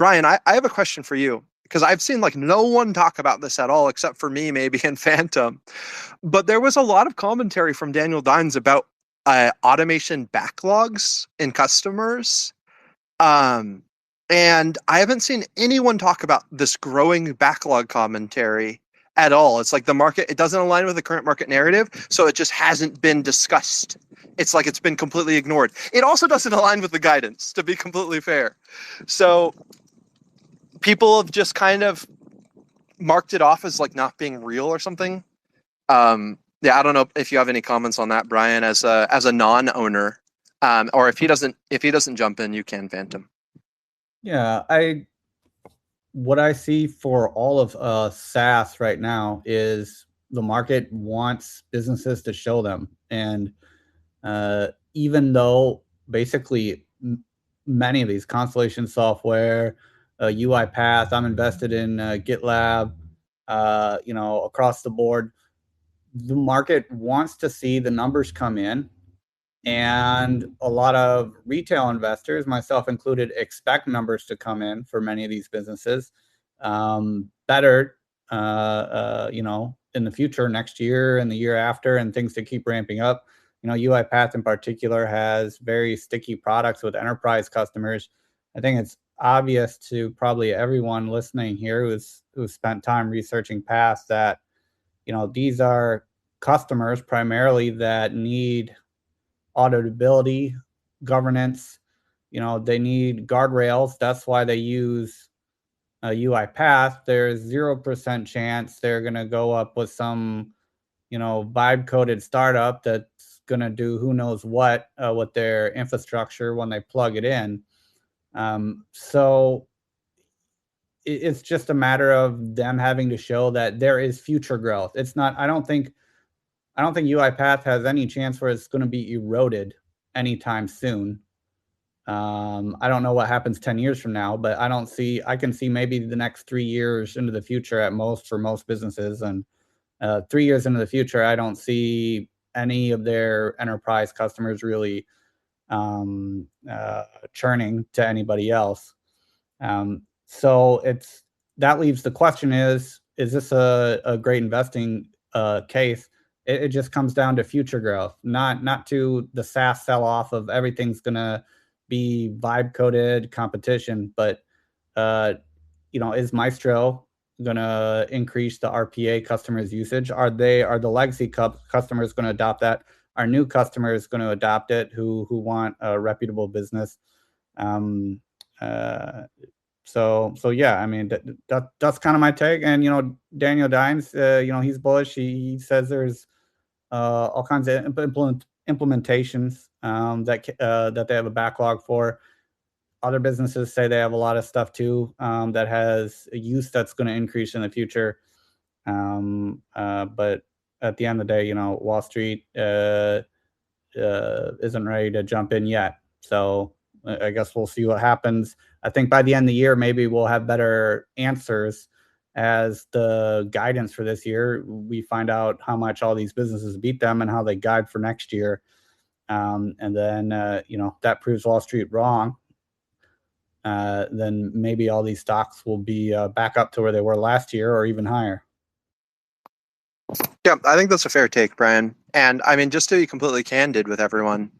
Brian, I have a question for you because I've seen like no one talk about this at all except for me, maybe, and Phantom. But there was a lot of commentary from Daniel Dines about automation backlogs in customers. Um, and I haven't seen anyone talk about this growing backlog commentary at all. It's like the market, it doesn't align with the current market narrative, so it just hasn't been discussed. It's like it's been completely ignored. It also doesn't align with the guidance, to be completely fair. So people have just kind of marked it off as like not being real or something. Yeah, I don't know if you have any comments on that, Brian, as a non-owner, or if he doesn't jump in, you can, Phantom. Yeah, what I see for all of SaaS right now is the market wants businesses to show them, and even though basically many of these Constellation software, UiPath, I'm invested in GitLab, across the board, the market wants to see the numbers come in, and a lot of retail investors, myself included, expect numbers to come in for many of these businesses better, in the future, next year and the year after, and things to keep ramping up. UiPath in particular has very sticky products with enterprise customers. I think it's obvious to probably everyone listening here who's spent time researching Path that these are customers primarily that need auditability, governance. They need guardrails. That's why they use UiPath. There's 0% chance they're going to go up with some, vibe coded startup that's going to do who knows what with their infrastructure when they plug it in. So it's just a matter of them having to show that there is future growth. It's not, I don't think UiPath has any chance where it's going to be eroded anytime soon. I don't know what happens 10 years from now, but I can see maybe the next 3 years into the future at most for most businesses. And 3 years into the future, I don't see any of their enterprise customers really churning to anybody else. So that leaves the question is this a great investing case? It just comes down to future growth, not to the SaaS sell-off of everything's going to be vibe coded competition, but is Maestro going to increase the RPA customers' usage? Are the legacy customers going to adopt that? Are new customers going to adopt it who want a reputable business? So yeah, I mean that's kind of my take. And Daniel Dines, he's bullish. He says there's all kinds of implementations that they have a backlog for. Other businesses say they have a lot of stuff too that has a use that's going to increase in the future. But at the end of the day, Wall Street isn't ready to jump in yet. So I guess we'll see what happens. I think by the end of the year, maybe we'll have better answers as the guidance for this year. We find out how much all these businesses beat them and how they guide for next year. And then, that proves Wall Street wrong. Then maybe all these stocks will be back up to where they were last year or even higher. Yeah, I think that's a fair take, Brian. And I mean, just to be completely candid with everyone,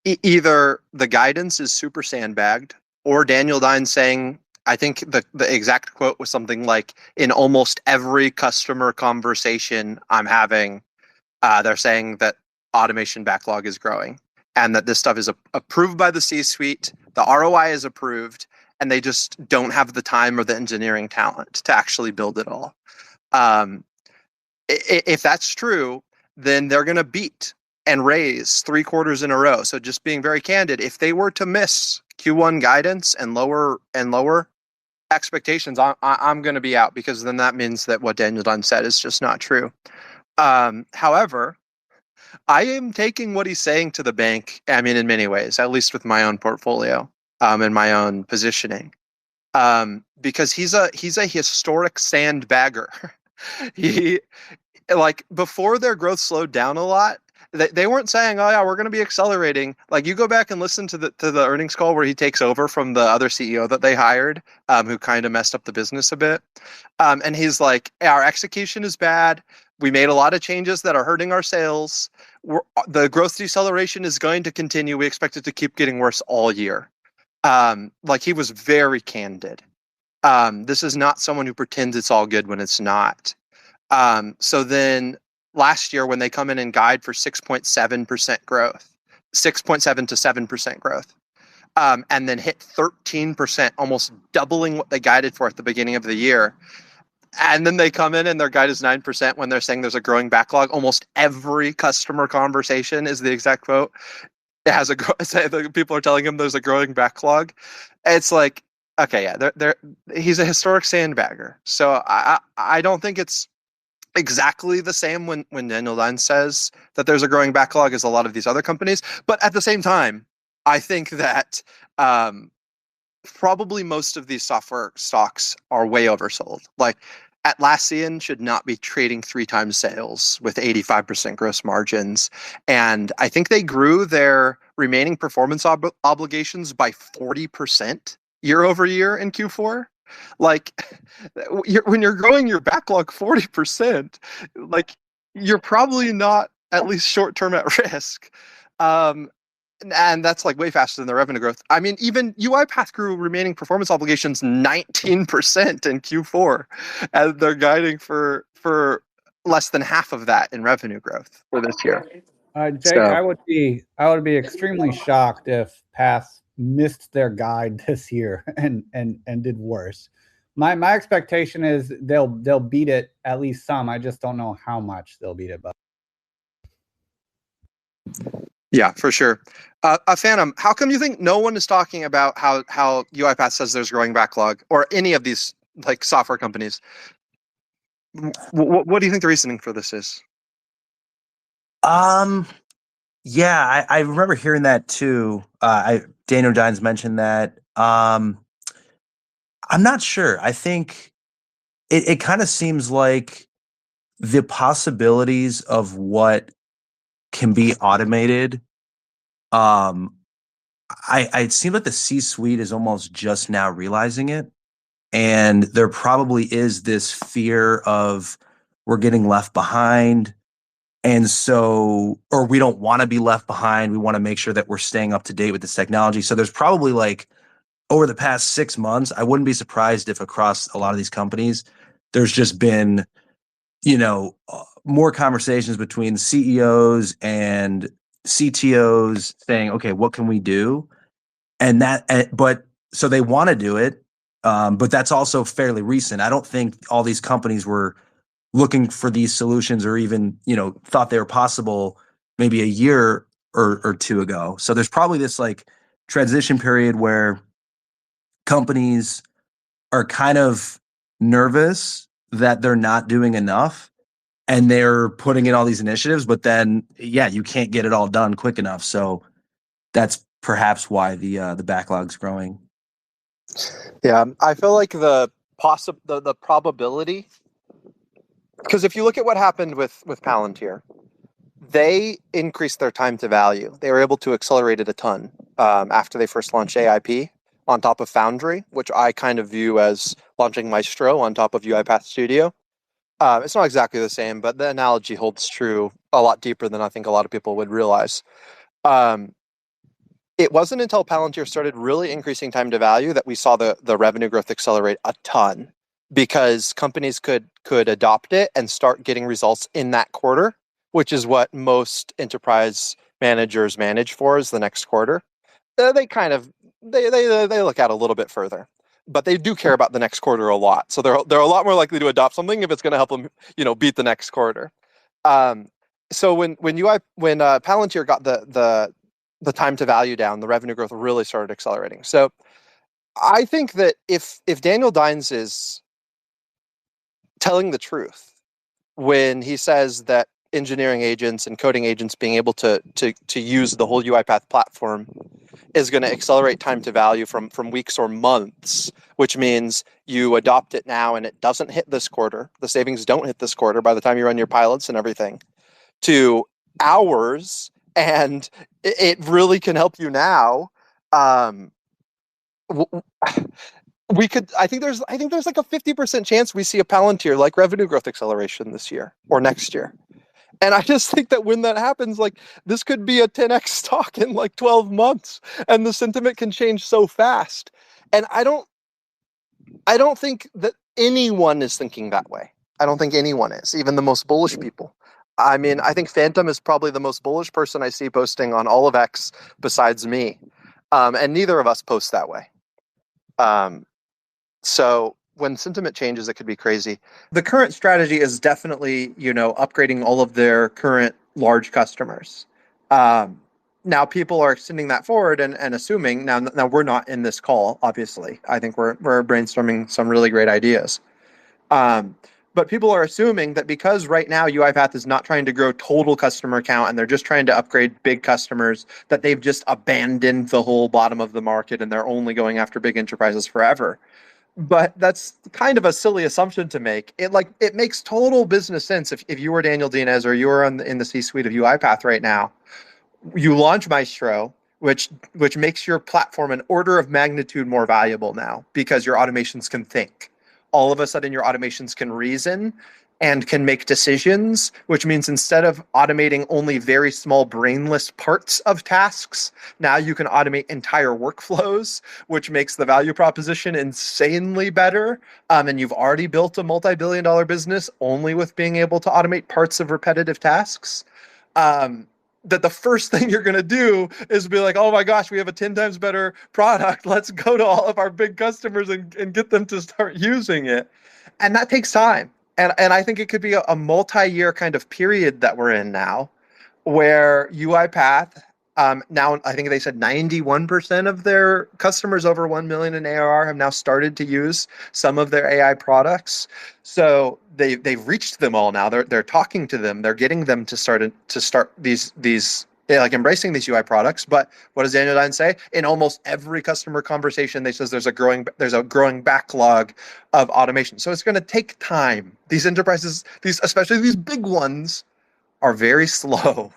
either the guidance is super sandbagged, or Daniel Dines saying, I think the exact quote was something like, in almost every customer conversation I'm having, they're saying that automation backlog is growing and that this stuff is approved by the C-suite, the ROI is approved, and they just don't have the time or the engineering talent to actually build it all. If that's true, then they're going to beat and raise 3 quarters in a row. So just being very candid, if they were to miss Q1 guidance and lower expectations, I'm going to be out, because then that means that what Daniel Dunn said is just not true. However, I am taking what he's saying to the bank. I mean, in many ways, at least with my own portfolio and my own positioning, because he's a historic sandbagger. He, like, before their growth slowed down a lot, They weren't saying, "Oh yeah, we're going to be accelerating." Like you go back and listen to the earnings call where he takes over from the other CEO that they hired, who kind of messed up the business a bit, and he's like, "Our execution is bad. We made a lot of changes that are hurting our sales. The growth deceleration is going to continue. We expect it to keep getting worse all year." Like he was very candid. This is not someone who pretends it's all good when it's not. So then last year, when they come in and guide for 6.7% growth, 6.7 to 7% growth, and then hit 13%, almost doubling what they guided for at the beginning of the year. And then they come in and their guide is 9% when they're saying there's a growing backlog. Almost every customer conversation is the exact quote. It has the people are telling him there's a growing backlog. It's like, okay, yeah, he's a historic sandbagger. So I don't think it's exactly the same when Daniel Dine says that there's a growing backlog as a lot of these other companies. But at the same time, I think that probably most of these software stocks are way oversold. Like Atlassian should not be trading 3 times sales with 85% gross margins. And I think they grew their remaining performance obligations by 40% year over year in Q4. Like when you're growing your backlog 40%, like you're probably not at least short term at risk. And that's like way faster than the revenue growth. I mean, even UiPath grew remaining performance obligations 19% in Q4, and they're guiding for less than half of that in revenue growth for this year. Jake, I would be extremely shocked if Path missed their guide this year and did worse. My expectation is they'll beat it at least some. I just don't know how much they'll beat it by. Yeah, for sure. Phantom, how come you think no one is talking about how UiPath says there's growing backlog, or any of these like software companies? What do you think the reasoning for this is? Yeah, I remember hearing that too. Daniel Dines mentioned that. I'm not sure. I think it kind of seems like the possibilities of what can be automated. It seems like the C-suite is almost just now realizing it. And there probably is this fear of we're getting left behind. And so, or we don't want to be left behind. We want to make sure that we're staying up to date with this technology. So there's probably like over the past 6 months, I wouldn't be surprised if across a lot of these companies, there's just been, more conversations between CEOs and CTOs saying, okay, what can we do? But so they want to do it. But that's also fairly recent. I don't think all these companies were looking for these solutions or even, thought they were possible maybe a year or two ago. So there's probably this like transition period where companies are kind of nervous that they're not doing enough and they're putting in all these initiatives, but then, you can't get it all done quick enough. So that's perhaps why the backlog's growing. Yeah, I feel like the probability, because if you look at what happened with Palantir, they increased their time to value. They were able to accelerate it a ton after they first launched AIP on top of Foundry, which I kind of view as launching Maestro on top of UiPath Studio. It's not exactly the same, but the analogy holds true a lot deeper than I think a lot of people would realize. It wasn't until Palantir started really increasing time to value that we saw the revenue growth accelerate a ton, because companies could adopt it and start getting results in that quarter, which is what most enterprise managers manage for, is the next quarter. They kind of they look at a little bit further, but they do care about the next quarter a lot. So they're a lot more likely to adopt something if it's going to help them, beat the next quarter. So when Palantir got the time to value down, the revenue growth really started accelerating. So I think that if Daniel Dines is telling the truth when he says that engineering agents and coding agents being able to use the whole UiPath platform is going to accelerate time to value from weeks or months, which means you adopt it now and it doesn't hit this quarter, the savings don't hit this quarter by the time you run your pilots and everything, to hours, and it really can help you now. Um, we could. I think there's like a 50% chance we see a Palantir like revenue growth acceleration this year or next year. And I just think that when that happens, like this could be a 10x stock in like 12 months, and the sentiment can change so fast. And I don't think that anyone is thinking that way. I don't think anyone is, even the most bullish people. I mean, I think Phantom is probably the most bullish person I see posting on all of X besides me. And neither of us post that way. So when sentiment changes, it could be crazy. The current strategy is definitely, upgrading all of their current large customers. Now people are extending that forward and assuming now we're not in this call, obviously. I think we're brainstorming some really great ideas. But people are assuming that because right now UiPath is not trying to grow total customer count and they're just trying to upgrade big customers, that they've just abandoned the whole bottom of the market and they're only going after big enterprises forever. But that's kind of a silly assumption to make. It makes total business sense if you were Daniel Diaz or you were in the C-suite of UiPath right now. You launch Maestro, which makes your platform an order of magnitude more valuable now because your automations can think. All of a sudden, your automations can reason and can make decisions, which means instead of automating only very small brainless parts of tasks, now you can automate entire workflows, which makes the value proposition insanely better. And you've already built a multi-billion-dollar business only with being able to automate parts of repetitive tasks. That the first thing you're going to do is be like, oh my gosh, we have a 10 times better product. Let's go to all of our big customers and get them to start using it. And that takes time. And I think it could be a multi-year kind of period that we're in now where UiPath, now I think they said 91% of their customers over 1 million in ARR have now started to use some of their AI products. So they've reached them all now. They're talking to them. They're getting them to start these like embracing these UI products. But what does Daniel Dine say? In almost every customer conversation, they says there's a growing backlog of automation. So it's going to take time. These enterprises, especially these big ones, are very slow.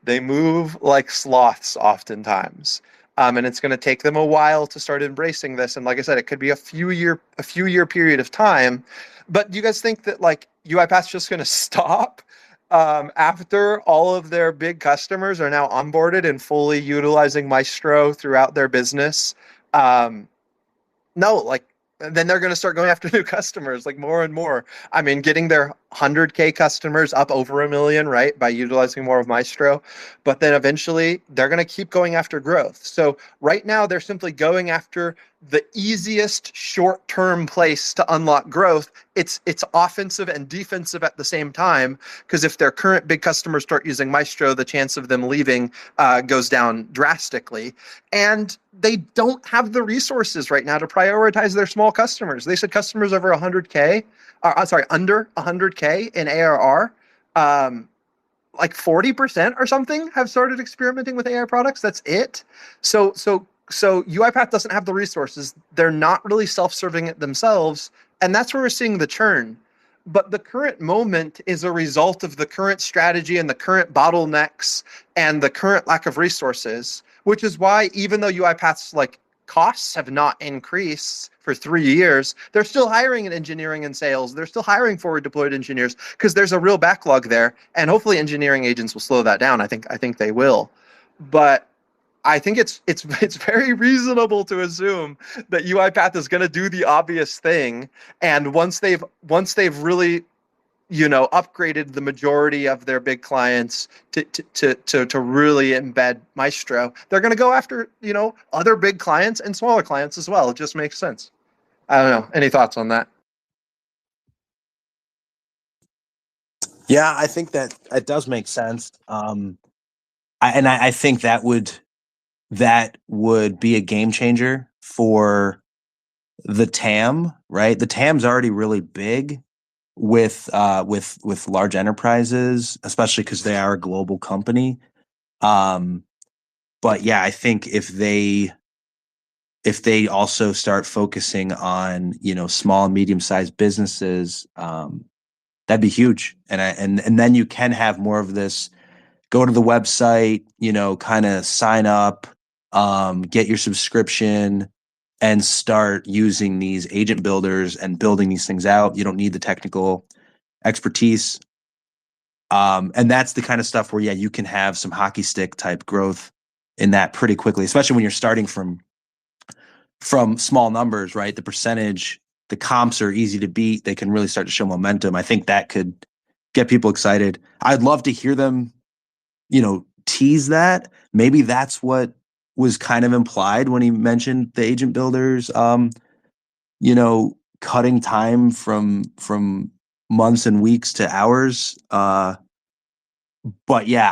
They move like sloths oftentimes. And it's going to take them a while to start embracing this. And like I said, it could be a few year period of time. But do you guys think that like UiPath's just going to stop after all of their big customers are now onboarded and fully utilizing Maestro throughout their business? No, like then they're going to start going after new customers, like more and more. I mean, getting their 100K customers up over 1 million, right, by utilizing more of Maestro. But then eventually they're going to keep going after growth. So right now they're simply going after the easiest short-term place to unlock growth. It's offensive and defensive at the same time, because if their current big customers start using Maestro, the chance of them leaving goes down drastically. And they don't have the resources right now to prioritize their small customers. They said customers over 100K, under 100K in ARR, like 40% or something have started experimenting with AI products. That's it. So UiPath doesn't have the resources. They're not really self-serving it themselves. And that's where we're seeing the churn. But the current moment is a result of the current strategy and the current bottlenecks and the current lack of resources, which is why even though UiPath's like costs have not increased for 3 years, they're still hiring in engineering and sales. They're still hiring forward deployed engineers because there's a real backlog there. And hopefully engineering agents will slow that down. I think they will. But I think it's very reasonable to assume that UiPath is going to do the obvious thing, and once they've really upgraded the majority of their big clients to really embed Maestro, they're going to go after other big clients and smaller clients as well. It just makes sense. I don't know. Any thoughts on that? Yeah, I think that it does make sense. I think that would be a game changer for the TAM, right? The TAM's already really big with large enterprises, especially because they are a global company. But yeah, I think if they also start focusing on small and medium sized businesses, that'd be huge. And then you can have more of this go to the website, kind of sign up, get your subscription, and start using these agent builders and building these things out. You don't need the technical expertise. And that's the kind of stuff where, you can have some hockey stick type growth in that pretty quickly, especially when you're starting from small numbers, right? The comps are easy to beat. They can really start to show momentum. I think that could get people excited. I'd love to hear them, tease that. Maybe that's what was kind of implied when he mentioned the agent builders, cutting time from months and weeks to hours. But yeah,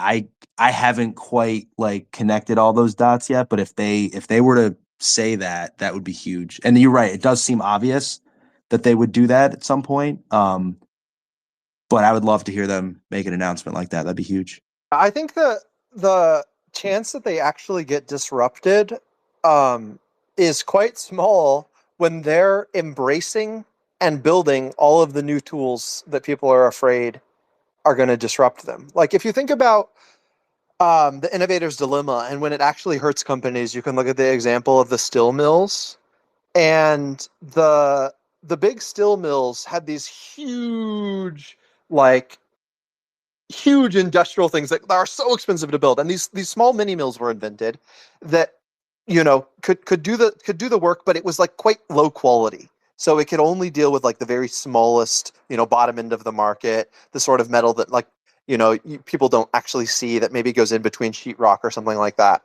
I haven't quite like connected all those dots yet. But if they were to say that, that would be huge. And you're right, it does seem obvious that they would do that at some point. But I would love to hear them make an announcement like that. That'd be huge. I think the chance that they actually get disrupted is quite small when they're embracing and building all of the new tools that people are afraid are going to disrupt them. Like if you think about the innovator's dilemma, and when it actually hurts companies, you can look at the example of the still mills. And the big still mills had these huge industrial things that are so expensive to build, and these small mini mills were invented that could do the work, but it was like quite low quality, so it could only deal with like the very smallest bottom end of the market, the sort of metal that people don't actually see, that maybe goes in between sheetrock or something like that.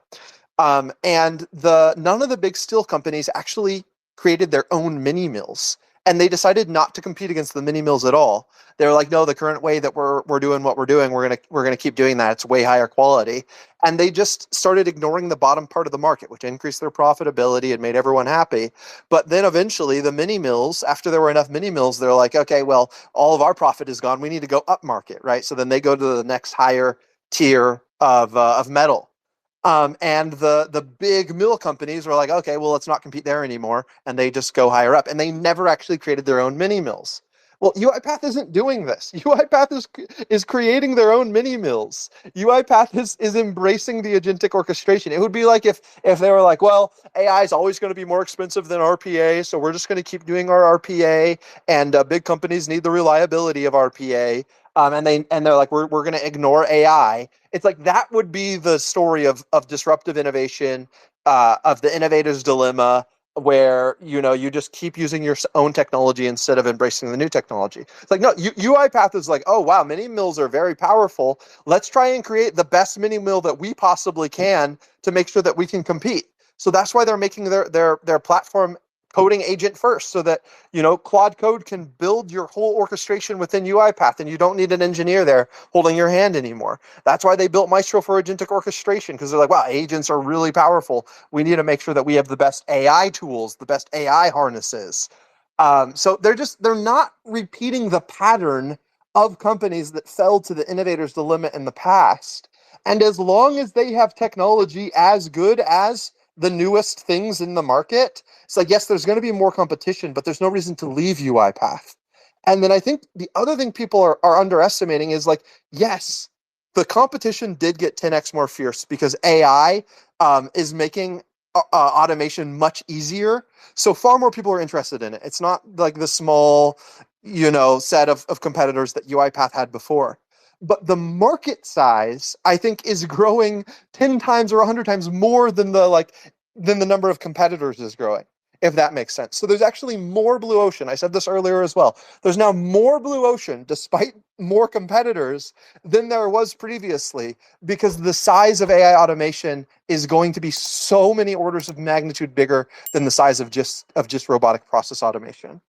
And none of the big steel companies actually created their own mini mills, and they decided not to compete against the mini mills at all. They're like, no, the current way that we're doing what we're doing, we're gonna keep doing that. It's way higher quality, and they just started ignoring the bottom part of the market, which increased their profitability and made everyone happy. But then eventually, the mini mills, after there were enough mini mills, they're like, okay, well, all of our profit is gone. We need to go up market, right? So then they go to the next higher tier of metal. And the big mill companies were like, okay, well, let's not compete there anymore, and they just go higher up, and they never actually created their own mini mills. Well, UiPath isn't doing this. UiPath is creating their own mini mills. UiPath is embracing the agentic orchestration. It would be like if they were like, well, AI is always going to be more expensive than RPA, so we're just going to keep doing our RPA, and big companies need the reliability of RPA. And they're like, we're going to ignore AI. It's like that would be the story of disruptive innovation, of the innovator's dilemma, where you just keep using your own technology instead of embracing the new technology. It's like, no, UiPath is like, oh wow, mini mills are very powerful. Let's try and create the best mini mill that we possibly can to make sure that we can compete. So that's why they're making their platform coding agent first, so that Claude Code can build your whole orchestration within UiPath, and you don't need an engineer there holding your hand anymore. That's why they built Maestro for agentic orchestration, because they're like, wow, agents are really powerful. We need to make sure that we have the best AI tools, the best AI harnesses. So they're not repeating the pattern of companies that fell to the innovator's dilemma in the past. And as long as they have technology as good as the newest things in the market, it's like, yes, there's going to be more competition, but there's no reason to leave UiPath. And then I think the other thing people are underestimating is like, yes, the competition did get 10x more fierce because AI is making automation much easier. So far more people are interested in it. It's not like the small, set of competitors that UiPath had before. But the market size, I think, is growing 10 times or 100 times more than the number of competitors is growing, if that makes sense. So there's actually more blue ocean. I said this earlier as well. There's now more blue ocean, despite more competitors, than there was previously, because the size of AI automation is going to be so many orders of magnitude bigger than the size of just robotic process automation.